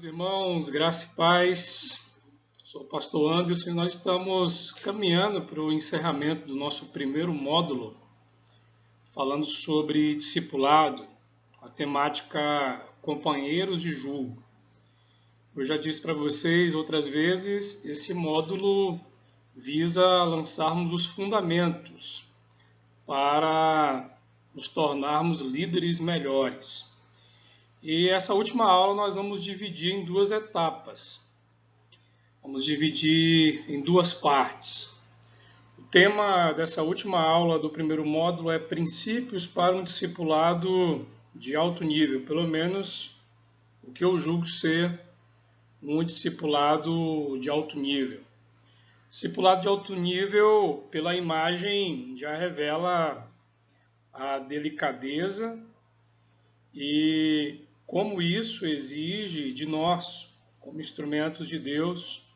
Irmãos, graça e paz. Sou o pastor Anderson e nós estamos caminhando para o encerramento do nosso primeiro módulo, falando sobre discipulado, a temática companheiros de julgo. Eu já disse para vocês outras vezes, esse módulo visa lançarmos os fundamentos para nos tornarmos líderes melhores. E essa última aula nós vamos dividir em duas etapas. Vamos dividir em duas partes. O tema dessa última aula do primeiro módulo é princípios para um discipulado de alto nível, pelo menos o que eu julgo ser um discipulado de alto nível. Discipulado de alto nível, pela imagem, já revela a delicadeza e como isso exige de nós, como instrumentos de Deus,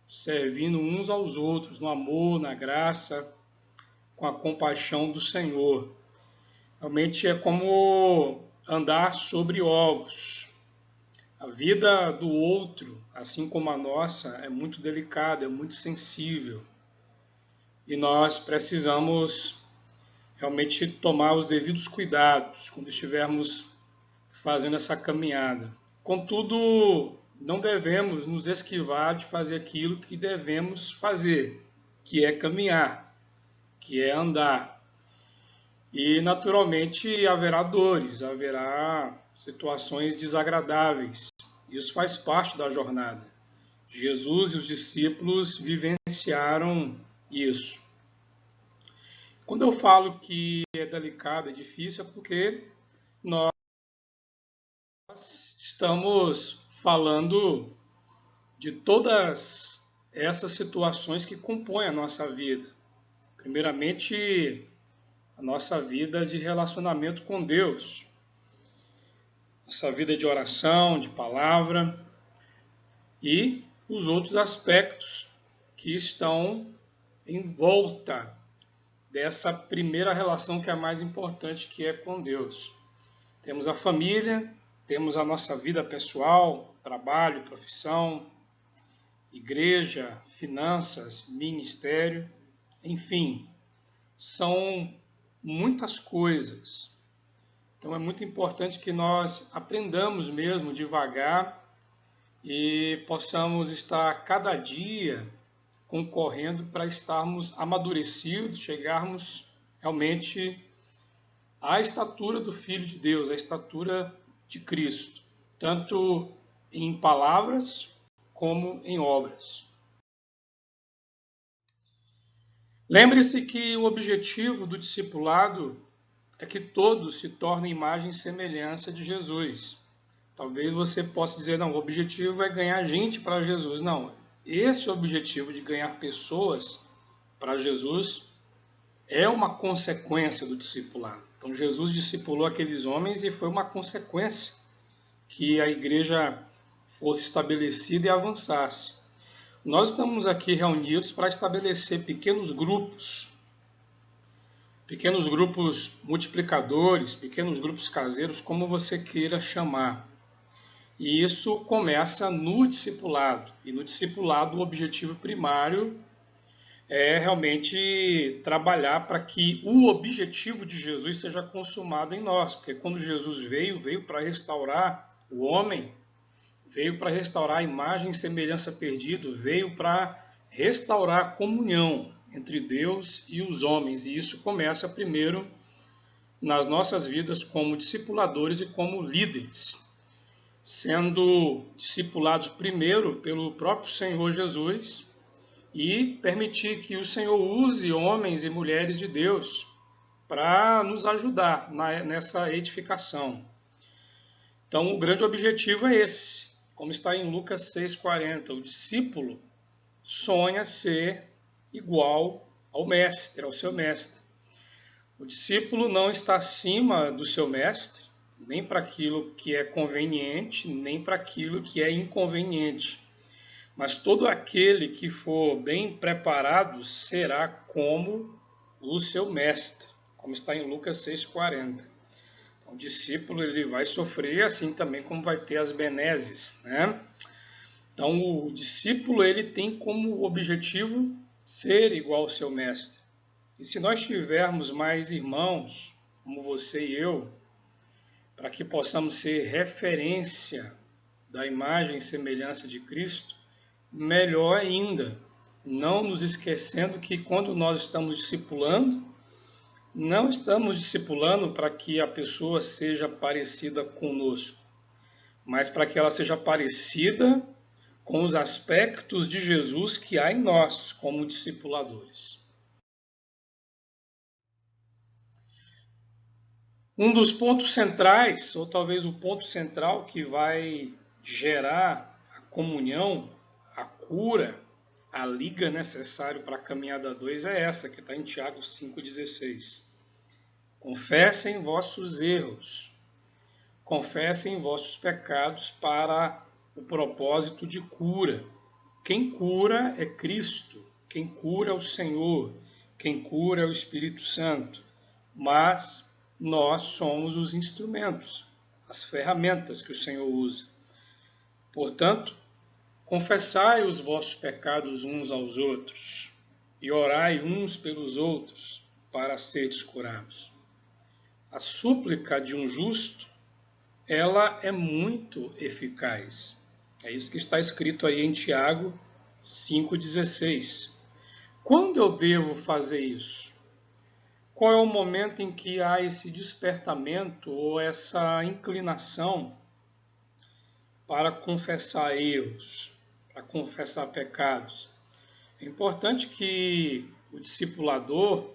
servindo uns aos outros no amor, na graça, com a compaixão do Senhor. Realmente é como andar sobre ovos. A vida do outro, assim como a nossa, é muito delicada, é muito sensível. E nós precisamos realmente tomar os devidos cuidados quando estivermos fazendo essa caminhada. Contudo, não devemos nos esquivar de fazer aquilo que devemos fazer, que é caminhar, que é andar. E, naturalmente, haverá dores, haverá situações desagradáveis. Isso faz parte da jornada. Jesus e os discípulos vivenciaram isso. Quando eu falo que é delicado, é difícil, é porque nós estamos falando de todas essas situações que compõem a nossa vida. Primeiramente, a nossa vida de relacionamento com Deus, nossa vida de oração, de palavra e os outros aspectos que estão em volta dessa primeira relação que é a mais importante, que é com Deus. Temos a família, temos a nossa vida pessoal, trabalho, profissão, igreja, finanças, ministério, enfim, são muitas coisas. Então é muito importante que nós aprendamos mesmo devagar e possamos estar cada dia concorrendo para estarmos amadurecidos, chegarmos realmente à estatura do Filho de Deus, à estatura de Cristo, tanto em palavras como em obras. Lembre-se que o objetivo do discipulado é que todos se tornem imagem e semelhança de Jesus. Talvez você possa dizer, não, o objetivo é ganhar gente para Jesus. Não, esse objetivo de ganhar pessoas para Jesus é uma consequência do discipulado. Então Jesus discipulou aqueles homens e foi uma consequência que a igreja fosse estabelecida e avançasse. Nós estamos aqui reunidos para estabelecer pequenos grupos multiplicadores, pequenos grupos caseiros, como você queira chamar. E isso começa no discipulado. E no discipulado o objetivo primário é realmente trabalhar para que o objetivo de Jesus seja consumado em nós. Porque quando Jesus veio para restaurar o homem, veio para restaurar a imagem e semelhança perdida, veio para restaurar a comunhão entre Deus e os homens. E isso começa primeiro nas nossas vidas como discipuladores e como líderes, sendo discipulados primeiro pelo próprio Senhor Jesus e permitir que o Senhor use homens e mulheres de Deus para nos ajudar nessa edificação. Então, o grande objetivo é esse, como está em Lucas 6,40. O discípulo sonha ser igual ao mestre, ao seu mestre. O discípulo não está acima do seu mestre, nem para aquilo que é conveniente, nem para aquilo que é inconveniente. Mas todo aquele que for bem preparado será como o seu mestre, como está em Lucas 6,40. Então, O discípulo ele vai sofrer assim também como vai ter as benesses, né? Então o discípulo ele tem como objetivo ser igual ao seu mestre. E se nós tivermos mais irmãos, como você e eu, para que possamos ser referência da imagem e semelhança de Cristo, melhor ainda, não nos esquecendo que quando nós estamos discipulando, não estamos discipulando para que a pessoa seja parecida conosco, mas para que ela seja parecida com os aspectos de Jesus que há em nós como discipuladores. Um dos pontos centrais, ou talvez o ponto central que vai gerar a comunhão, a cura, a liga necessária para a caminhada 2 é essa, que está em Tiago 5,16. Confessem vossos erros, confessem vossos pecados para o propósito de cura. Quem cura é Cristo, quem cura é o Senhor, quem cura é o Espírito Santo, mas nós somos os instrumentos, as ferramentas que o Senhor usa. Portanto, confessai os vossos pecados uns aos outros e orai uns pelos outros para seres curados. A súplica de um justo, ela é muito eficaz. É isso que está escrito aí em Tiago 5,16. Quando eu devo fazer isso? Qual é o momento em que há esse despertamento ou essa inclinação para confessar erros, para confessar pecados? É importante que o discipulador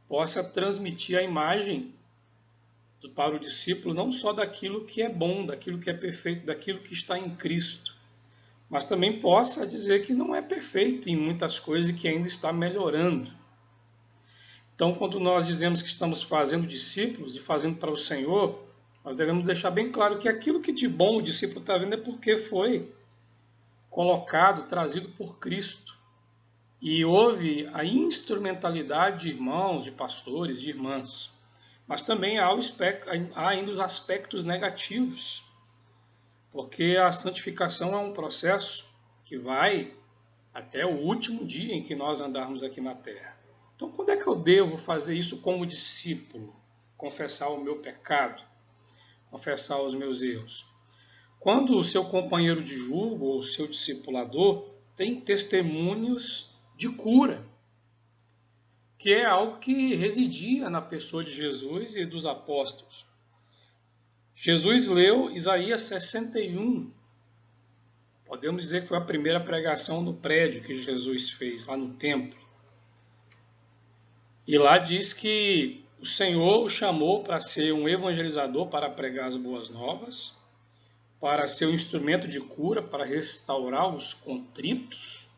possa transmitir a imagem para o discípulo não só daquilo que é bom, daquilo que é perfeito, daquilo que está em Cristo, mas também possa dizer que não é perfeito em muitas coisas e que ainda está melhorando. Então, quando nós dizemos que estamos fazendo discípulos e fazendo para o Senhor, nós devemos deixar bem claro que aquilo que de bom o discípulo está vendo é porque foi colocado, trazido por Cristo. E houve a instrumentalidade de irmãos, de pastores, de irmãs. Mas também há ainda os aspectos negativos, porque a santificação é um processo que vai até o último dia em que nós andarmos aqui na terra. Então, quando é que eu devo fazer isso como discípulo? Confessar o meu pecado, confessar os meus erros. Quando o seu companheiro de julgo ou o seu discipulador tem testemunhos de cura, que é algo que residia na pessoa de Jesus e dos apóstolos. Jesus leu Isaías 61. Podemos dizer que foi a primeira pregação no prédio que Jesus fez, lá no templo. E lá diz que o Senhor o chamou para ser um evangelizador, para pregar as boas novas, para ser um instrumento de cura, para restaurar os contritos,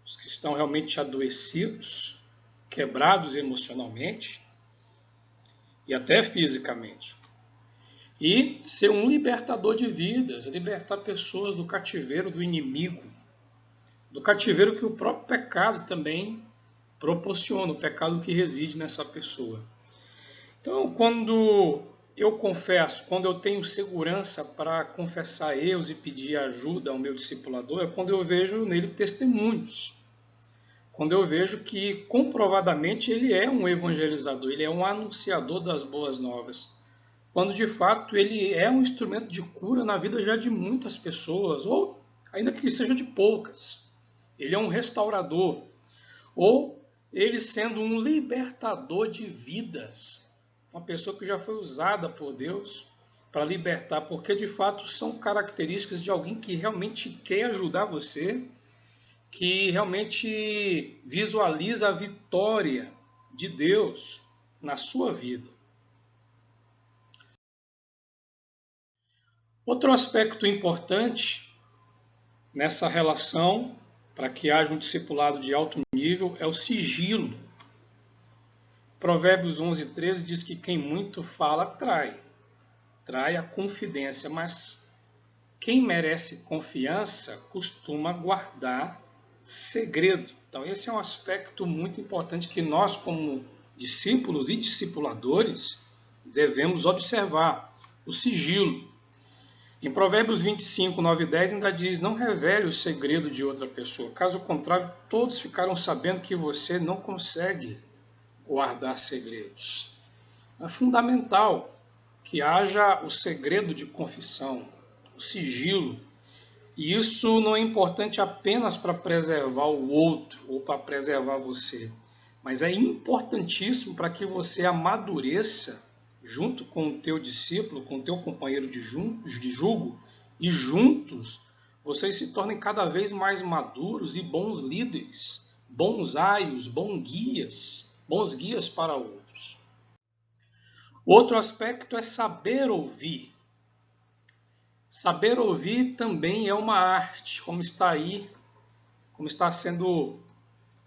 os que estão realmente adoecidos, quebrados emocionalmente e até fisicamente. E ser um libertador de vidas, libertar pessoas do cativeiro do inimigo, do cativeiro que o próprio pecado também proporciona, o pecado que reside nessa pessoa. Então, quando eu confesso, quando eu tenho segurança para confessar erros e pedir ajuda ao meu discipulador, é quando eu vejo nele testemunhos. Quando eu vejo que comprovadamente ele é um evangelizador, ele é um anunciador das boas novas. Quando de fato ele é um instrumento de cura na vida já de muitas pessoas, ou ainda que seja de poucas. Ele é um restaurador, ou ele sendo um libertador de vidas, uma pessoa que já foi usada por Deus para libertar, porque de fato são características de alguém que realmente quer ajudar você, que realmente visualiza a vitória de Deus na sua vida. Outro aspecto importante nessa relação, para que haja um discipulado de alto nível, é o sigilo. Provérbios 11:13 diz que quem muito fala trai a confidência, mas quem merece confiança costuma guardar segredo. Então esse é um aspecto muito importante que nós, como discípulos e discipuladores, devemos observar o sigilo. Em Provérbios 25, 9 e 10 ainda diz: não revele o segredo de outra pessoa. Caso contrário, todos ficaram sabendo que você não consegue guardar segredos. É fundamental que haja o segredo de confissão, o sigilo. E isso não é importante apenas para preservar o outro ou para preservar você, mas é importantíssimo para que você amadureça junto com o teu discípulo, com o teu companheiro de jugo, e juntos vocês se tornem cada vez mais maduros e bons líderes, bons aios, bons guias para outros. Outro aspecto é saber ouvir. Saber ouvir também é uma arte, como está aí, como está sendo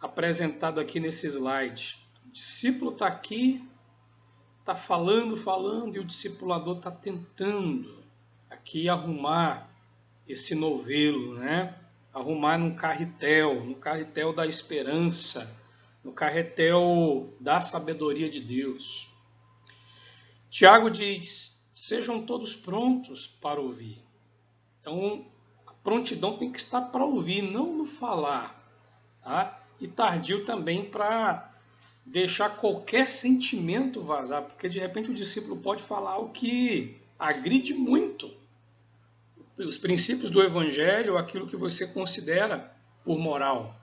apresentado aqui nesse slide. O discípulo está aqui, está falando, e o discipulador está tentando aqui arrumar esse novelo, né? Arrumar no carretel da esperança, no carretel da sabedoria de Deus. Tiago diz: sejam todos prontos para ouvir. Então, a prontidão tem que estar para ouvir, não no falar. Tá? E tardio também para deixar qualquer sentimento vazar, porque de repente o discípulo pode falar algo que agride muito os princípios do Evangelho, aquilo que você considera por moral.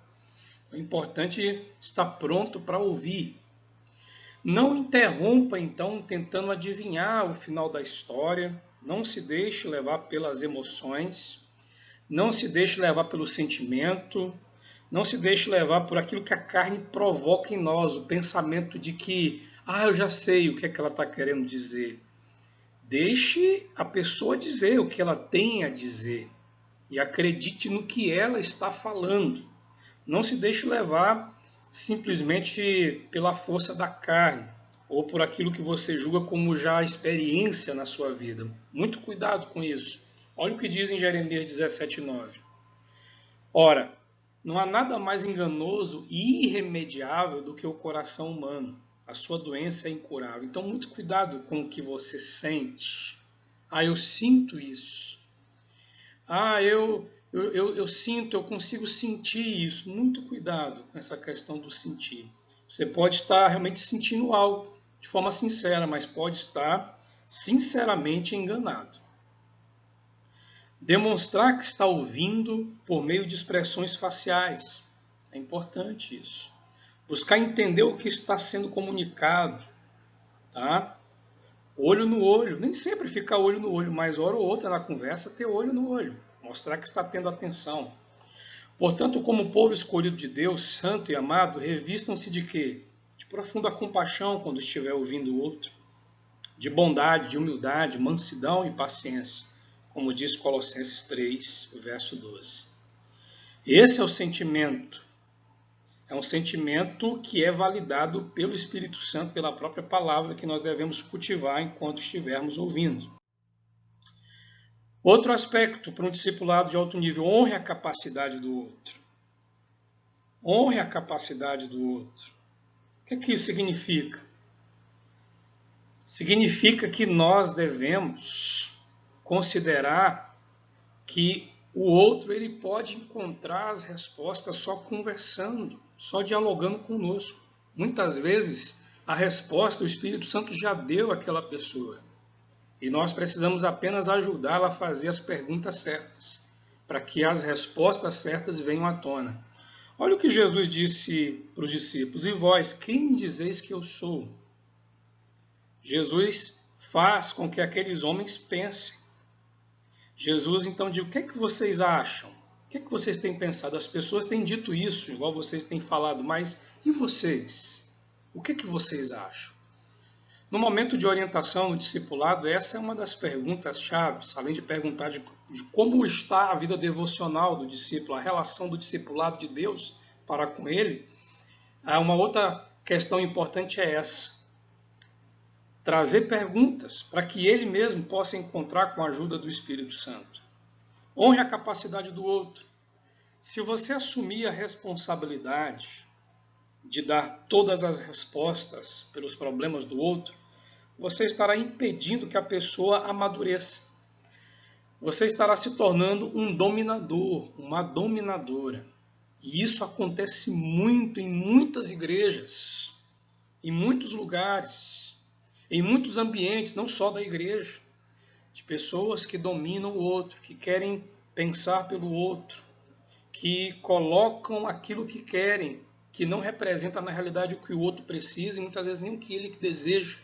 É importante estar pronto para ouvir. Não interrompa, então, tentando adivinhar o final da história. Não se deixe levar pelas emoções. Não se deixe levar pelo sentimento. Não se deixe levar por aquilo que a carne provoca em nós. O pensamento de que, eu já sei o que é que ela está querendo dizer. Deixe a pessoa dizer o que ela tem a dizer. E acredite no que ela está falando. Não se deixe levar simplesmente pela força da carne ou por aquilo que você julga como já experiência na sua vida. Muito cuidado com isso. Olha o que diz em Jeremias 17:9. Ora, não há nada mais enganoso e irremediável do que o coração humano. A sua doença é incurável. Então, muito cuidado com o que você sente. Eu sinto isso. Eu sinto, eu consigo sentir isso. Muito cuidado com essa questão do sentir. Você pode estar realmente sentindo algo de forma sincera, mas pode estar sinceramente enganado. Demonstrar que está ouvindo por meio de expressões faciais. É importante isso. Buscar entender o que está sendo comunicado. Tá? Olho no olho. Nem sempre fica olho no olho, mas hora ou outra na conversa ter olho no olho. Mostrar que está tendo atenção. Portanto, como povo escolhido de Deus, santo e amado, revistam-se de quê? De profunda compaixão quando estiver ouvindo o outro. De bondade, de humildade, mansidão e paciência. Como diz Colossenses 3, verso 12. Esse é o sentimento. É um sentimento que é validado pelo Espírito Santo, pela própria palavra, que nós devemos cultivar enquanto estivermos ouvindo. Outro aspecto para um discipulado de alto nível: honre a capacidade do outro. Honre a capacidade do outro. O que é que isso significa? Significa que nós devemos considerar que o outro ele pode encontrar as respostas só conversando, só dialogando conosco. Muitas vezes a resposta o Espírito Santo já deu àquela pessoa. E nós precisamos apenas ajudá-la a fazer as perguntas certas, para que as respostas certas venham à tona. Olha o que Jesus disse para os discípulos: e vós, quem dizeis que eu sou? Jesus faz com que aqueles homens pensem. Jesus então diz: o que é que vocês acham? O que é que vocês têm pensado? As pessoas têm dito isso, igual vocês têm falado, mas e vocês? O que é que vocês acham? No momento de orientação no discipulado, essa é uma das perguntas-chave, além de perguntar de como está a vida devocional do discípulo, a relação do discipulado de Deus para com ele. Uma outra questão importante é essa: trazer perguntas para que ele mesmo possa encontrar com a ajuda do Espírito Santo. Honre a capacidade do outro. Se você assumir a responsabilidade de dar todas as respostas pelos problemas do outro, você estará impedindo que a pessoa amadureça. Você estará se tornando um dominador, uma dominadora. E isso acontece muito em muitas igrejas, em muitos lugares, em muitos ambientes, não só da igreja, de pessoas que dominam o outro, que querem pensar pelo outro, que colocam aquilo que querem, que não representa na realidade o que o outro precisa e muitas vezes nem o que ele deseja.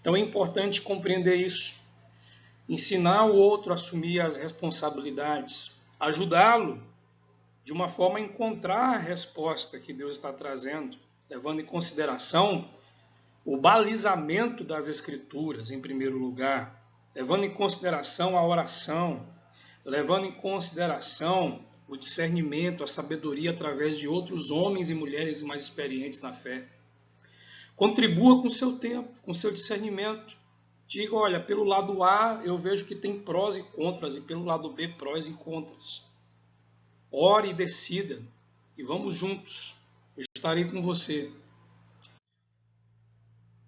Então é importante compreender isso. Ensinar o outro a assumir as responsabilidades, ajudá-lo de uma forma a encontrar a resposta que Deus está trazendo, levando em consideração o balizamento das Escrituras, em primeiro lugar, levando em consideração a oração, levando em consideração o discernimento, a sabedoria através de outros homens e mulheres mais experientes na fé. Contribua com seu tempo, com seu discernimento. Diga, olha, pelo lado A eu vejo que tem prós e contras, e pelo lado B prós e contras. Ore e decida, e vamos juntos. Eu estarei com você.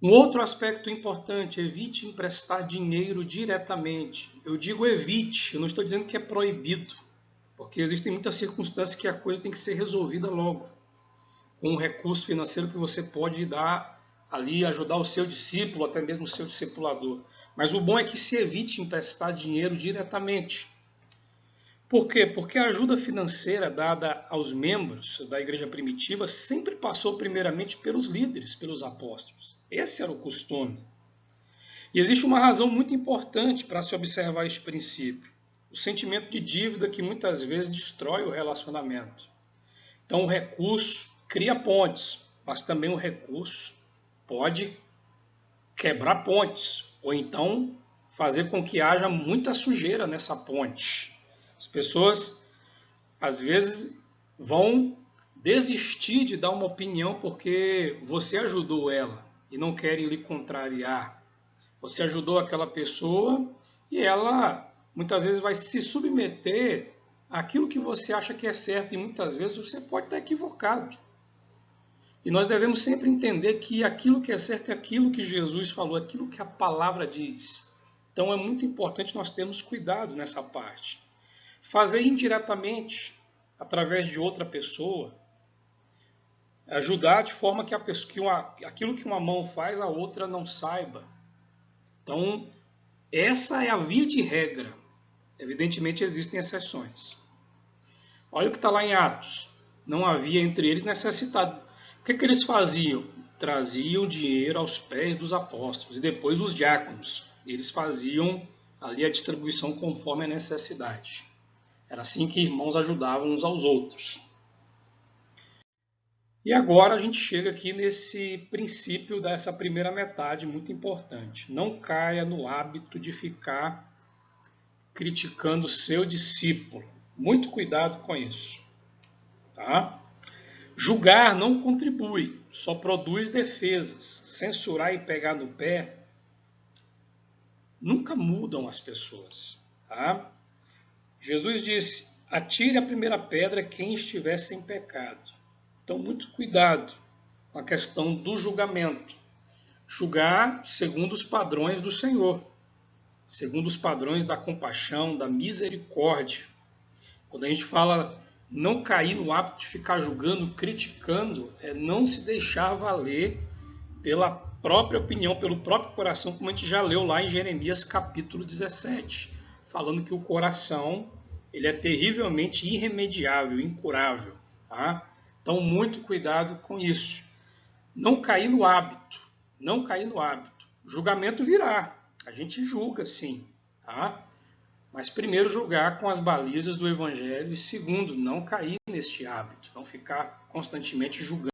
Um outro aspecto importante, evite emprestar dinheiro diretamente. Eu digo evite, eu não estou dizendo que é proibido, porque existem muitas circunstâncias que a coisa tem que ser resolvida logo, com um recurso financeiro que você pode dar ali, ajudar o seu discípulo, até mesmo o seu discipulador. Mas o bom é que se evite emprestar dinheiro diretamente. Por quê? Porque a ajuda financeira dada aos membros da igreja primitiva sempre passou primeiramente pelos líderes, pelos apóstolos. Esse era o costume. E existe uma razão muito importante para se observar este princípio. O sentimento de dívida que muitas vezes destrói o relacionamento. Então o recurso cria pontes, mas também o recurso pode quebrar pontes, ou então fazer com que haja muita sujeira nessa ponte. As pessoas, às vezes, vão desistir de dar uma opinião porque você ajudou ela e não querem lhe contrariar. Você ajudou aquela pessoa e ela, muitas vezes, vai se submeter àquilo que você acha que é certo e muitas vezes você pode estar equivocado. E nós devemos sempre entender que aquilo que é certo é aquilo que Jesus falou, aquilo que a palavra diz. Então é muito importante nós termos cuidado nessa parte. Fazer indiretamente, através de outra pessoa, ajudar de forma que aquilo que uma mão faz, a outra não saiba. Então, essa é a via de regra. Evidentemente, existem exceções. Olha o que está lá em Atos. Não havia entre eles necessitado. O que eles faziam? Traziam dinheiro aos pés dos apóstolos e depois os diáconos. Eles faziam ali a distribuição conforme a necessidade. Era assim que irmãos ajudavam uns aos outros. E agora a gente chega aqui nesse princípio dessa primeira metade muito importante. Não caia no hábito de ficar criticando o seu discípulo. Muito cuidado com isso. Tá? Julgar não contribui, só produz defesas. Censurar e pegar no pé nunca mudam as pessoas. Tá? Jesus disse, atire a primeira pedra quem estiver sem pecado. Então, muito cuidado com a questão do julgamento. Julgar segundo os padrões do Senhor, segundo os padrões da compaixão, da misericórdia. Quando a gente fala não cair no hábito de ficar julgando, criticando, é não se deixar valer pela própria opinião, pelo próprio coração, como a gente já leu lá em Jeremias capítulo 17, falando que o coração ele é terrivelmente irremediável, incurável. Tá? Então, muito cuidado com isso. Não cair no hábito, não cair no hábito. Julgamento virá, a gente julga sim, tá? Mas primeiro julgar com as balizas do Evangelho e segundo, não cair neste hábito, não ficar constantemente julgando.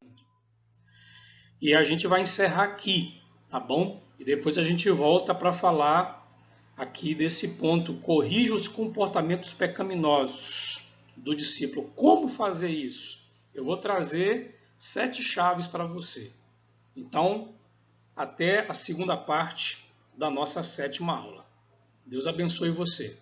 E a gente vai encerrar aqui, tá bom? E depois a gente volta para falar aqui desse ponto, corrija os comportamentos pecaminosos do discípulo. Como fazer isso? Eu vou trazer 7 chaves para você. Então, até a segunda parte da nossa 7ª aula. Deus abençoe você.